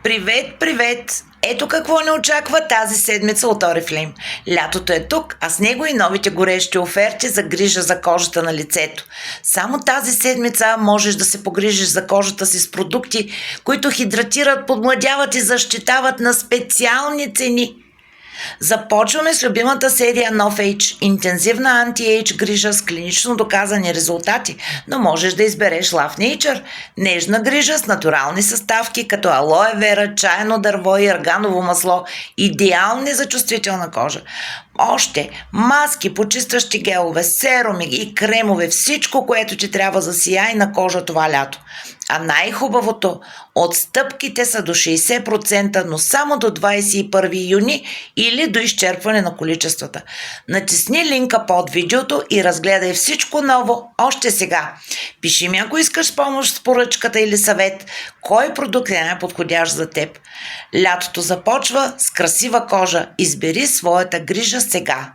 Привет, привет! Ето какво не очаква тази седмица от Oriflame. Лятото е тук, а с него и новите горещи оферти за грижа за кожата на лицето. Само тази седмица можеш да се погрижиш за кожата си с продукти, които хидратират, подмладяват и защитават на специални цени. Започваме с любимата серия NoFage – интензивна анти-ейдж грижа с клинично доказани резултати, но можеш да избереш Love Nature – нежна грижа с натурални съставки като алоe вера, чайно дърво и арганово масло, идеални за чувствителна кожа. Още маски, почистващи гелове, серуми и кремове, всичко, което ти трябва за сияйна кожа това лято. А най-хубавото – отстъпките са до 60%, но само до 21 юни или до изчерпване на количествата. Натисни линка под видеото и разгледай всичко ново още сега. Пиши ми, ако искаш помощ с поръчката или съвет, кой продукт е най-подходящ за теб. Лятото започва с красива кожа. Избери своята грижа сега.